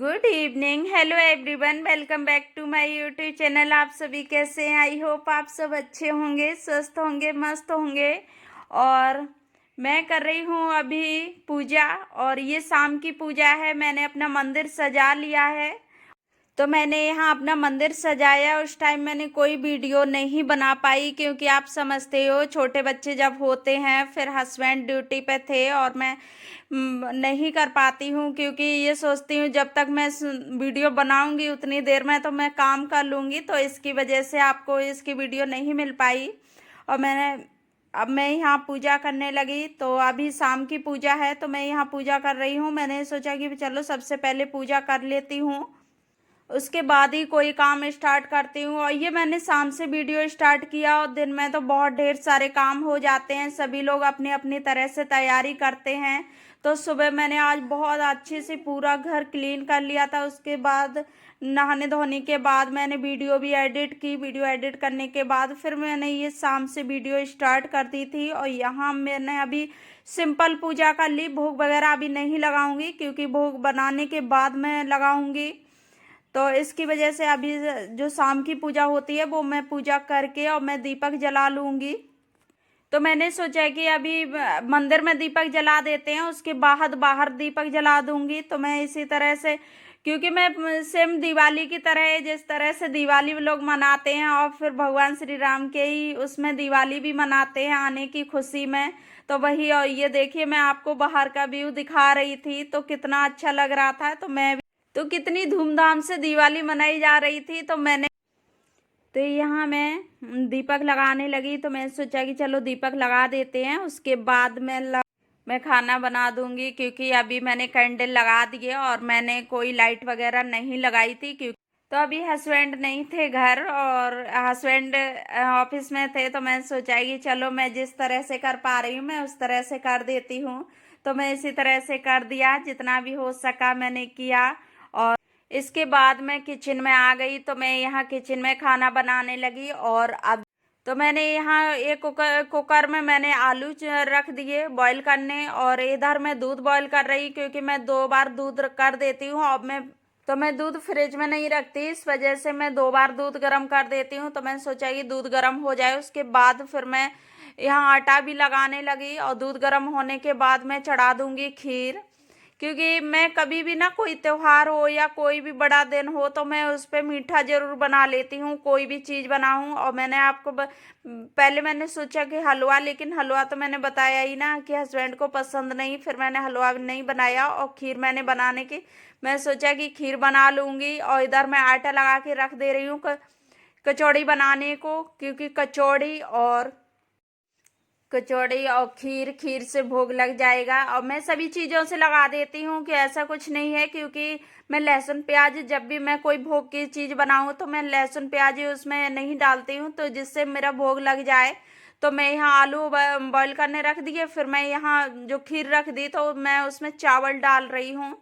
Good evening, hello everyone, welcome back to my YouTube channel. आप सभी कैसे हैं? आई होप आप सब अच्छे होंगे, स्वस्थ होंगे, मस्त होंगे। और मैं कर रही हूँ अभी पूजा, और ये शाम की पूजा है। मैंने अपना मंदिर सजा लिया है। तो मैंने यहाँ अपना मंदिर सजाया। उस टाइम मैंने कोई वीडियो नहीं बना पाई, क्योंकि आप समझते हो छोटे बच्चे जब होते हैं, फिर हस्बैंड ड्यूटी पे थे और मैं नहीं कर पाती हूँ, क्योंकि ये सोचती हूँ जब तक मैं वीडियो बनाऊंगी उतनी देर में तो मैं काम कर लूँगी। तो इसकी वजह से आपको इसकी वीडियो नहीं मिल पाई। और अब मैं यहाँ पूजा करने लगी। तो अभी शाम की पूजा है, तो मैं यहाँ पूजा कर रही हूँ। मैंने सोचा कि चलो सबसे पहले पूजा कर लेती हूँ, उसके बाद ही कोई काम स्टार्ट करती हूँ। और ये मैंने शाम से वीडियो स्टार्ट किया, और दिन में तो बहुत ढेर सारे काम हो जाते हैं, सभी लोग अपनी अपनी तरह से तैयारी करते हैं। तो सुबह मैंने आज बहुत अच्छे से पूरा घर क्लीन कर लिया था। उसके बाद नहाने धोने के बाद मैंने वीडियो भी एडिट की। वीडियो एडिट करने के बाद फिर मैंने ये शाम से वीडियो स्टार्ट कर दी थी। और यहाँ मैंने अभी सिंपल पूजा कर ली, भोग वगैरह अभी नहीं लगाऊंगी, क्योंकि भोग बनाने के बाद मैं लगाऊंगी। तो इसकी वजह से अभी जो शाम की पूजा होती है वो मैं पूजा करके और मैं दीपक जला लूँगी। तो मैंने सोचा कि अभी मंदिर में दीपक जला देते हैं, उसके बाद बाहर दीपक जला दूंगी। तो मैं इसी तरह से, क्योंकि मैं सेम दिवाली की तरह, जिस तरह से दिवाली लोग मनाते हैं और फिर भगवान श्री राम के ही उसमें दिवाली भी मनाते हैं आने की खुशी में। तो वही, और ये देखिए मैं आपको बाहर का व्यू दिखा रही थी, तो कितना अच्छा लग रहा था। तो कितनी धूमधाम से दिवाली मनाई जा रही थी। तो यहाँ मैं दीपक लगाने लगी। तो मैं सोचा कि चलो दीपक लगा देते हैं, उसके बाद मैं खाना बना दूंगी, क्योंकि अभी मैंने कैंडल लगा दिए और मैंने कोई लाइट वगैरह नहीं लगाई थी। क्योंकि तो अभी हस्बैंड नहीं थे घर, और हस्बैंड ऑफिस में थे। तो मैं सोचा कि चलो मैं जिस तरह से कर पा रही हूँ मैं उस तरह से कर देती हूँ। तो मैं इसी तरह से कर दिया, जितना भी हो सका मैंने किया। और इसके बाद मैं किचन में आ गई। तो मैं यहाँ किचन में खाना बनाने लगी। और अब तो मैंने यहाँ एक कुकर में मैंने आलू रख दिए बॉईल करने, और इधर मैं दूध बॉईल कर रही, क्योंकि मैं 2 बार दूध कर देती हूँ। अब मैं दूध फ्रिज में नहीं रखती, इस वजह से मैं 2 बार दूध गर्म कर देती हूँ। तो मैंने सोचा कि दूध गर्म हो जाए, उसके बाद फिर मैं यहाँ आटा भी लगाने लगी। और दूध गर्म होने के बाद मैं चढ़ा दूंगी खीर, क्योंकि मैं कभी भी ना, कोई त्योहार हो या कोई भी बड़ा दिन हो, तो मैं उस पर मीठा जरूर बना लेती हूँ, कोई भी चीज़ बनाऊँ। और मैंने आपको पहले मैंने सोचा कि हलवा, लेकिन हलवा तो मैंने बताया ही ना कि हस्बैंड को पसंद नहीं, फिर मैंने हलवा नहीं बनाया। और खीर मैंने बनाने की, मैं सोचा कि खीर बना लूँगी। और इधर मैं आटा लगा के रख दे रही हूँ कचौड़ी बनाने को, क्योंकि कचौड़ी और खीर, खीर से भोग लग जाएगा। और मैं सभी चीज़ों से लगा देती हूँ, कि ऐसा कुछ नहीं है, क्योंकि मैं लहसुन प्याज, जब भी मैं कोई भोग की चीज़ बनाऊँ तो मैं लहसुन प्याज उसमें नहीं डालती हूँ, तो जिससे मेरा भोग लग जाए। तो मैं यहाँ आलू बॉईल करने रख दिए, फिर मैं यहाँ जो खीर रख दी तो मैं उसमें चावल डाल रही हूँ।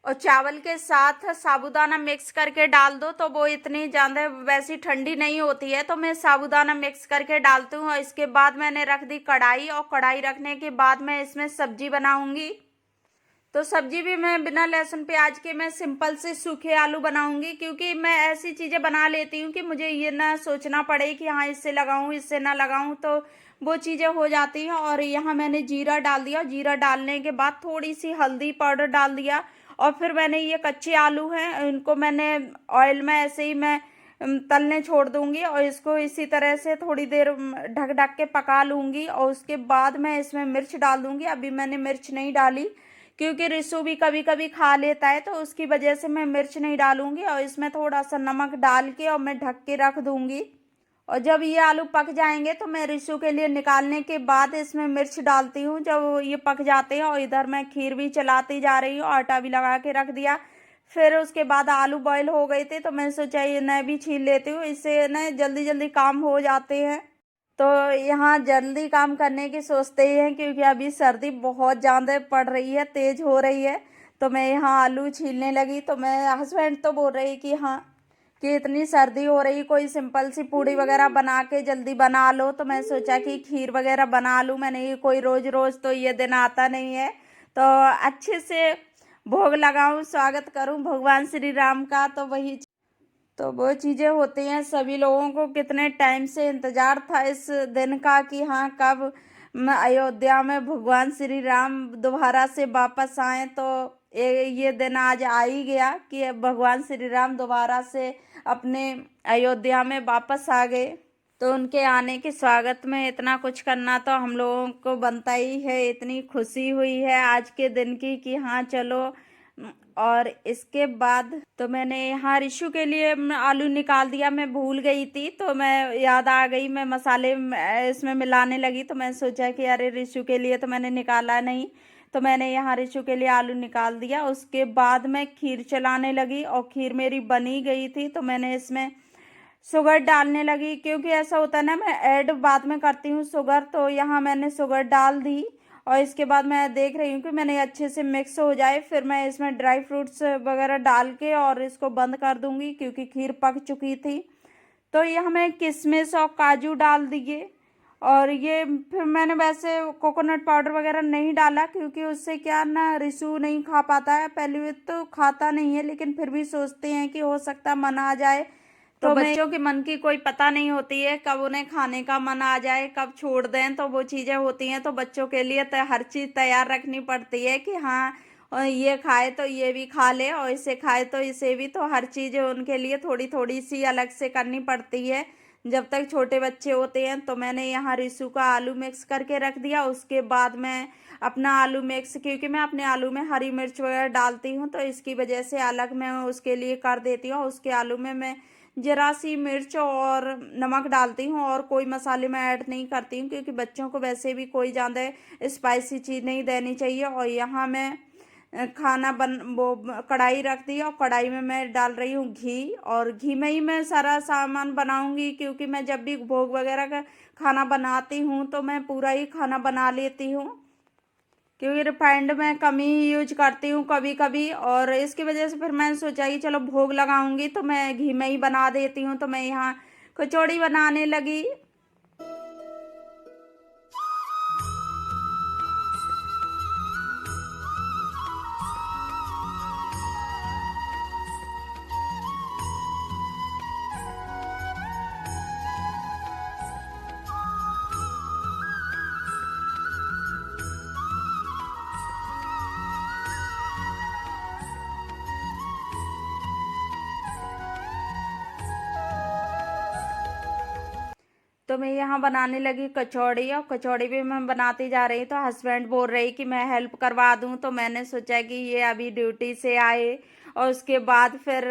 और चावल के साथ साबूदाना मिक्स करके डाल दो, तो वो इतनी ज़्यादा वैसी ठंडी नहीं होती है। तो मैं साबूदाना मिक्स करके डालती हूँ। और इसके बाद मैंने रख दी कढ़ाई, और कढ़ाई रखने के बाद मैं इसमें सब्जी बनाऊंगी। तो सब्जी भी मैं बिना लहसुन प्याज के मैं सिंपल से सूखे आलू बनाऊंगी, क्योंकि मैं ऐसी चीज़ें बना लेती हूँ कि मुझे ये ना सोचना पड़े कि हाँ इससे लगाऊं इससे ना लगाऊं, तो वो चीज़ें हो जाती हैं। और यहाँ मैंने जीरा डाल दिया, जीरा डालने के बाद थोड़ी सी हल्दी पाउडर डाल दिया। और फिर मैंने ये कच्चे आलू हैं, इनको मैंने ऑयल में ऐसे ही मैं तलने छोड़ दूंगी, और इसको इसी तरह से थोड़ी देर ढक ढक के पका लूंगी। और उसके बाद मैं इसमें मिर्च डाल दूंगी। अभी मैंने मिर्च नहीं डाली, क्योंकि रिशु भी कभी कभी खा लेता है, तो उसकी वजह से मैं मिर्च नहीं डालूंगी। और इसमें थोड़ा सा नमक डाल के और मैं ढक के रख दूंगी। और जब ये आलू पक जाएंगे तो मैं रिशु के लिए निकालने के बाद इसमें मिर्च डालती हूँ, जब ये पक जाते हैं। और इधर मैं खीर भी चलाती जा रही हूँ, आटा भी लगा के रख दिया। फिर उसके बाद आलू बॉईल हो गए थे, तो मैं सोचा ये मैं भी छील लेती हूँ, इससे ना जल्दी जल्दी काम हो जाते हैं। तो यहाँ जल्दी काम करने की सोचते ही हैं, क्योंकि अभी सर्दी बहुत ज़्यादा पड़ रही है, तेज़ हो रही है। तो मैं यहाँ आलू छीलने लगी। तो मैं हस्बैंड तो बोल रही कि हाँ, कि इतनी सर्दी हो रही, कोई सिंपल सी पूड़ी वगैरह बना के जल्दी बना लो। तो मैं सोचा कि खीर वगैरह बना लूँ। मैंने ये कोई रोज़ रोज़ तो ये दिन आता नहीं है, तो अच्छे से भोग लगाऊं, स्वागत करूं भगवान श्री राम का। तो वो चीज़ें होती हैं। सभी लोगों को कितने टाइम से इंतज़ार था इस दिन का कि हाँ कब अयोध्या में भगवान श्री राम दोबारा से वापस आए। तो ये दिन आज आ ही गया कि भगवान श्री राम दोबारा से अपने अयोध्या में वापस आ गए। तो उनके आने के स्वागत में इतना कुछ करना तो हम लोगों को बनता ही है। इतनी खुशी हुई है आज के दिन की कि हाँ चलो। और इसके बाद तो मैंने यहाँ रिशु के लिए आलू निकाल दिया। मैं भूल गई थी तो मैं याद आ गई, मैं मसाले इसमें मिलाने लगी। तो मैं सोचा कि अरे रिशु के लिए तो मैंने निकाला नहीं, तो मैंने यहाँ रिशु के लिए आलू निकाल दिया। उसके बाद मैं खीर चलाने लगी और खीर मेरी बनी गई थी। तो मैंने इसमें शुगर डालने लगी, क्योंकि ऐसा होता है ना मैं ऐड बाद में करती हूँ शुगर। तो यहाँ मैंने शुगर डाल दी और इसके बाद मैं देख रही हूँ कि मैंने अच्छे से मिक्स हो जाए। फिर मैं इसमें ड्राई फ्रूट्स वगैरह डाल के और इसको बंद कर दूँगी, क्योंकि खीर पक चुकी थी। तो यहाँ मैं किशमिश और काजू डाल दिए। और ये फिर मैंने वैसे कोकोनट पाउडर वगैरह नहीं डाला, क्योंकि उससे क्या ना रिशु नहीं खा पाता है। पहले तो खाता नहीं है, लेकिन फिर भी सोचते हैं कि हो सकता मन आ जाए। तो बच्चों के मन की कोई पता नहीं होती है, कब उन्हें खाने का मन आ जाए, कब छोड़ दें। तो वो चीज़ें होती हैं। तो बच्चों के लिए हर चीज़ तैयार रखनी पड़ती है कि हाँ और ये खाए तो ये भी खा ले, और इसे खाए तो इसे भी। तो हर चीज़ उनके लिए थोड़ी थोड़ी सी अलग से करनी पड़ती है जब तक छोटे बच्चे होते हैं। तो मैंने यहाँ रिशु का आलू मिक्स करके रख दिया। उसके बाद मैं अपना आलू मिक्स, क्योंकि मैं अपने आलू में हरी मिर्च वगैरह डालती हूँ, तो इसकी वजह से अलग मैं उसके लिए कर देती हूँ। उसके आलू में मैं जरा सी मिर्च और नमक डालती हूँ, और कोई मसाले मैं ऐड नहीं करती हूँ, क्योंकि बच्चों को वैसे भी कोई ज़्यादा स्पाइसी चीज़ नहीं देनी चाहिए। और यहाँ मैं खाना वो कढ़ाई रख दी, और कढ़ाई में मैं डाल रही हूँ घी। और घी में ही मैं सारा सामान बनाऊँगी, क्योंकि मैं जब भी भोग वगैरह का खाना बनाती हूँ तो मैं पूरा ही खाना बना लेती हूँ, क्योंकि रिफाइंड में कम ही यूज करती हूँ कभी कभी। और इसकी वजह से फिर मैंने सोचा कि चलो भोग लगाऊंगी तो मैं घी में ही बना देती हूँ। तो मैं यहाँ कचौड़ी बनाने लगी। तो मैं यहाँ बनाने लगी कचौड़ी, और कचौड़ी भी मैं बनाती जा रही। तो हस्बैंड बोल रही कि मैं हेल्प करवा दूँ। तो मैंने सोचा कि ये अभी ड्यूटी से आए और उसके बाद फिर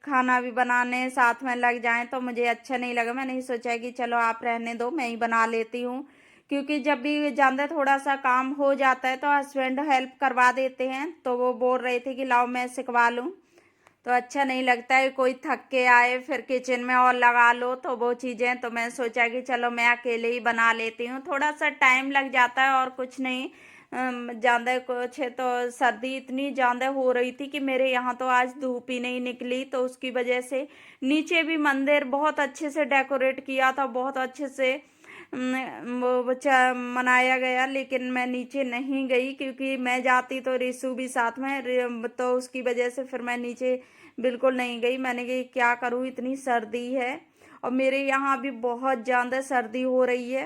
खाना भी बनाने साथ में लग जाएं तो मुझे अच्छा नहीं लगा। मैंने सोचा कि चलो आप रहने दो, मैं ही बना लेती हूँ, क्योंकि जब भी जानते थोड़ा सा काम हो जाता है तो हस्बैंड हेल्प करवा देते हैं। तो वो बोल रहे थे कि लाओ मैं सिखवा लूँ। तो अच्छा नहीं लगता है कोई थक के आए फिर किचन में और लगा लो, तो वो चीज़ें। तो मैं सोचा कि चलो मैं अकेले ही बना लेती हूँ। थोड़ा सा टाइम लग जाता है और कुछ नहीं। ज़्यादा कुछ है तो सर्दी इतनी ज़्यादा हो रही थी कि मेरे यहाँ तो आज धूप ही नहीं निकली। तो उसकी वजह से नीचे भी मंदिर बहुत अच्छे से डेकोरेट किया था, बहुत अच्छे से वो बच्चा मनाया गया। लेकिन मैं नीचे नहीं गई, क्योंकि मैं जाती तो रिशु भी साथ में, तो उसकी वजह से फिर मैं नीचे बिल्कुल नहीं गई। मैंने कही क्या करूँ, इतनी सर्दी है और मेरे यहाँ भी बहुत ज़्यादा सर्दी हो रही है।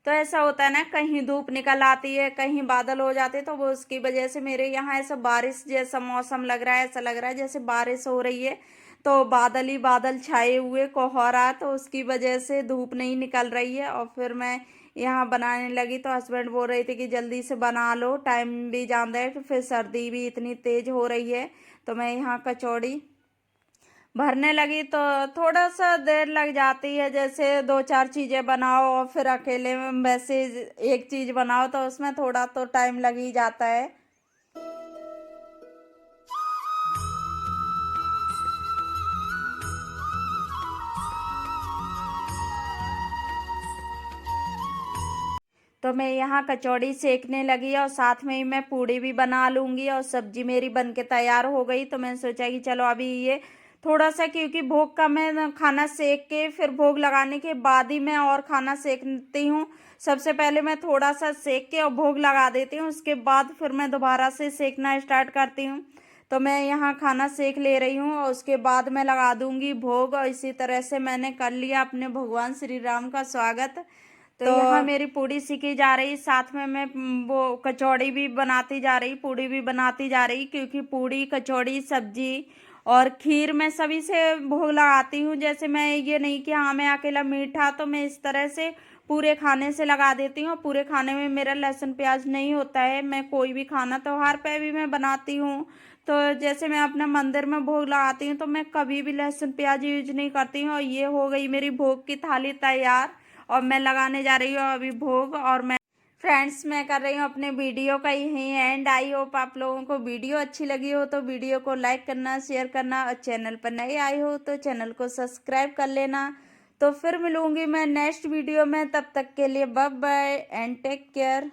तो ऐसा होता है ना, कहीं धूप निकल आती है, कहीं बादल हो जाते, तो वो उसकी वजह से मेरे यहाँ ऐसा बारिश जैसा मौसम लग रहा है। ऐसा लग रहा है जैसे बारिश हो रही है, तो बादल ही बादल छाए हुए कोहरा, तो उसकी वजह से धूप नहीं निकल रही है। और फिर मैं यहाँ बनाने लगी तो हस्बैंड बोल रहे थे कि जल्दी से बना लो, टाइम भी ज़्यादा है, तो फिर सर्दी भी इतनी तेज़ हो रही है। तो मैं यहाँ कचौड़ी भरने लगी तो थोड़ा सा देर लग जाती है। जैसे दो चार चीज़ें बनाओ और फिर अकेले में वैसे एक चीज़ बनाओ, तो उसमें थोड़ा तो टाइम लग ही जाता है। तो मैं यहाँ कचौड़ी सेकने लगी और साथ में ही मैं पूड़ी भी बना लूँगी, और सब्जी मेरी बन के तैयार हो गई। तो मैंने सोचा कि चलो अभी ये थोड़ा सा, क्योंकि भोग का मैं खाना सेक के फिर भोग लगाने के बाद ही मैं और खाना सेकती हूँ। सबसे पहले मैं थोड़ा सा सेक के और भोग लगा देती हूँ, उसके बाद फिर मैं दोबारा से सेकना स्टार्ट करती हूँ। तो मैं यहाँ खाना सेक ले रही हूँ और उसके बाद मैं लगा दूंगी भोग। और इसी तरह से मैंने कर लिया अपने भगवान श्री राम का स्वागत। तो यहाँ मेरी पूड़ी सीखी जा रही, साथ में मैं वो कचौड़ी भी बनाती जा रही, पूड़ी भी बनाती जा रही, क्योंकि पूड़ी, कचौड़ी, सब्जी और खीर मैं सभी से भोग लगाती हूँ। जैसे मैं ये नहीं कि हाँ मैं अकेला मीठा, तो मैं इस तरह से पूरे खाने से लगा देती हूँ। पूरे खाने में मेरा लहसुन प्याज नहीं होता है। मैं कोई भी खाना त्योहार पे भी मैं बनाती हूँ, तो जैसे मैं अपने मंदिर में भोग लगाती हूँ तो मैं कभी भी लहसुन प्याज यूज नहीं करती हूँ। और ये हो गई मेरी भोग की थाली तैयार और मैं लगाने जा रही हूँ अभी भोग। और मैं फ्रेंड्स, मैं कर रही हूँ अपने वीडियो का यही एंड। आई होप आप लोगों को वीडियो अच्छी लगी हो तो वीडियो को लाइक करना, शेयर करना, और चैनल पर नए आए हो तो चैनल को सब्सक्राइब कर लेना। तो फिर मिलूंगी मैं नेक्स्ट वीडियो में, तब तक के लिए bye bye and take care.